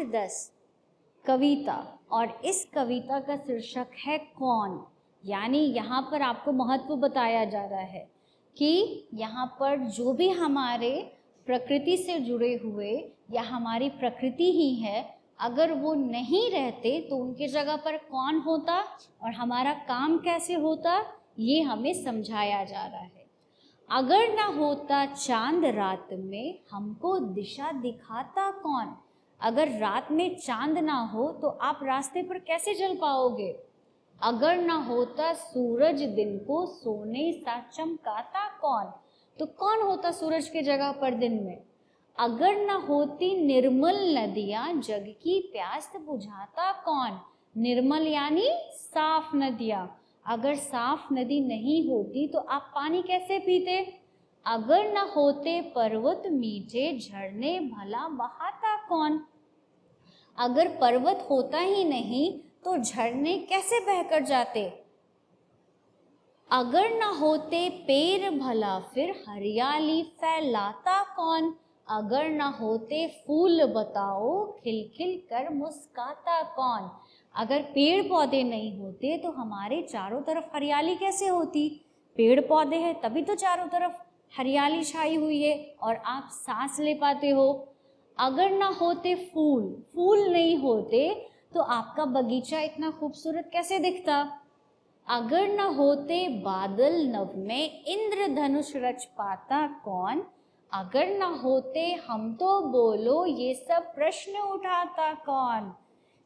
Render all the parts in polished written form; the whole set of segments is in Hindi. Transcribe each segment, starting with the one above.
8-10 कविता, और इस कविता का शीर्षक है कौन। यानी यहाँ पर आपको महत्व बताया जा रहा है कि यहाँ पर जो भी हमारे प्रकृति से जुड़े हुए या हमारी प्रकृति ही है, अगर वो नहीं रहते तो उनके जगह पर कौन होता और हमारा काम कैसे होता, ये हमें समझाया जा रहा है। अगर ना होता चांद रात में, हमको दिशा दिखाता कौन। अगर रात में चांद ना हो तो आप रास्ते पर कैसे चल पाओगे। अगर ना होता सूरज दिन को सोने सा चमकाता कौन, तो कौन होता सूरज के जगह पर दिन में। अगर ना होती निर्मल नदियाँ, जग की प्यास बुझाता कौन। निर्मल यानी साफ नदियाँ, अगर साफ नदी नहीं होती तो आप पानी कैसे पीते। अगर ना होते पर्वत मीठे, झरने भला बहाता कौन। अगर पर्वत होता ही नहीं तो झरने कैसे बहकर जाते। अगर ना होते पेड़ भला फिर हरियाली फैलाता कौन। अगर ना होते फूल बताओ खिल खिल कर मुस्काता कौन। अगर पेड़ पौधे नहीं होते तो हमारे चारों तरफ हरियाली कैसे होती। पेड़ पौधे हैं तभी तो चारों तरफ हरियाली छाई हुई है और आप सांस ले पाते हो। अगर ना होते फूल, फूल नहीं होते तो आपका बगीचा इतना खूबसूरत कैसे दिखता। अगर न होते बादल नभ में, इंद्रधनुष रच पाता कौन। अगर न होते हम तो बोलो, ये सब प्रश्न उठाता कौन।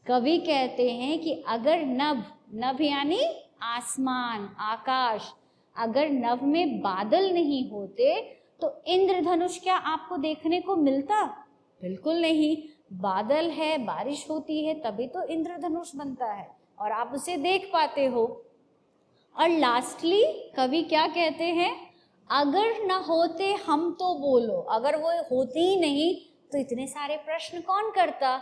कवि कहते हैं कि अगर नभ, नभ यानी आसमान, आकाश, अगर नभ में बादल नहीं होते तो इंद्रधनुष क्या आपको देखने को मिलता। बिल्कुल नहीं। बादल है, बारिश होती है, तभी तो इंद्रधनुष बनता है और आप उसे देख पाते हो। और लास्टली कवि क्या कहते हैं, अगर ना होते हम तो बोलो, अगर वो होते ही नहीं तो इतने सारे प्रश्न कौन करता।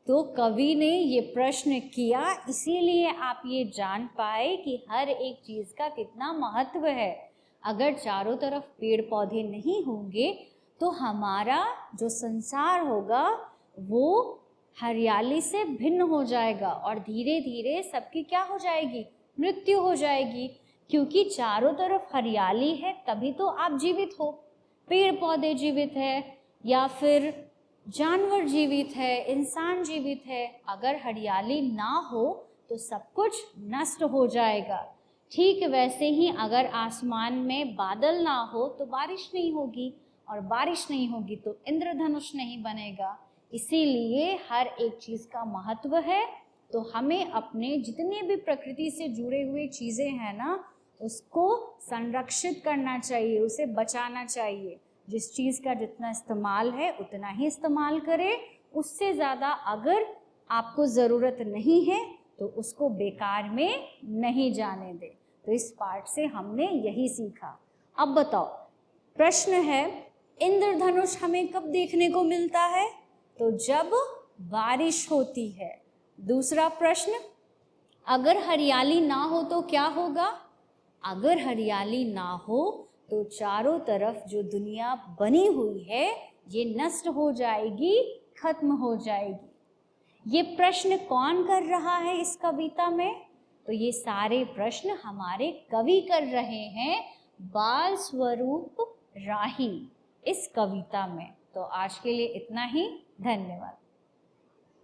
तो कवि ने ये प्रश्न किया, इसीलिए आप ये जान पाए कि हर एक चीज़ का कितना महत्व है। अगर चारों तरफ पेड़ पौधे नहीं होंगे तो हमारा जो संसार होगा वो हरियाली से भिन्न हो जाएगा और धीरे धीरे सबकी क्या हो जाएगी, मृत्यु हो जाएगी। क्योंकि चारों तरफ हरियाली है तभी तो आप जीवित हो। पेड़ पौधे जीवित है या फिर जानवर जीवित है, इंसान जीवित है। अगर हरियाली ना हो तो सब कुछ नष्ट हो जाएगा। ठीक वैसे ही अगर आसमान में बादल ना हो तो बारिश नहीं होगी और बारिश नहीं होगी तो इंद्रधनुष नहीं बनेगा। इसीलिए हर एक चीज़ का महत्व है। तो हमें अपने जितने भी प्रकृति से जुड़े हुए चीज़ें हैं ना, उसको संरक्षित करना चाहिए, उसे बचाना चाहिए। जिस चीज़ का जितना इस्तेमाल है उतना ही इस्तेमाल करें, उससे ज़्यादा अगर आपको ज़रूरत नहीं है तो उसको बेकार में नहीं जाने दें। तो इस पार्ट से हमने यही सीखा। अब बताओ, प्रश्न है इंद्रधनुष हमें कब देखने को मिलता है, तो जब बारिश होती है। दूसरा प्रश्न, अगर हरियाली ना हो तो क्या होगा। अगर हरियाली ना हो तो चारों तरफ जो दुनिया बनी हुई है ये नष्ट हो जाएगी, खत्म हो जाएगी। ये प्रश्न कौन कर रहा है इस कविता में, तो ये सारे प्रश्न हमारे कवि कर रहे हैं बाल स्वरूप राही इस कविता में। तो आज के लिए इतना ही, धन्यवाद।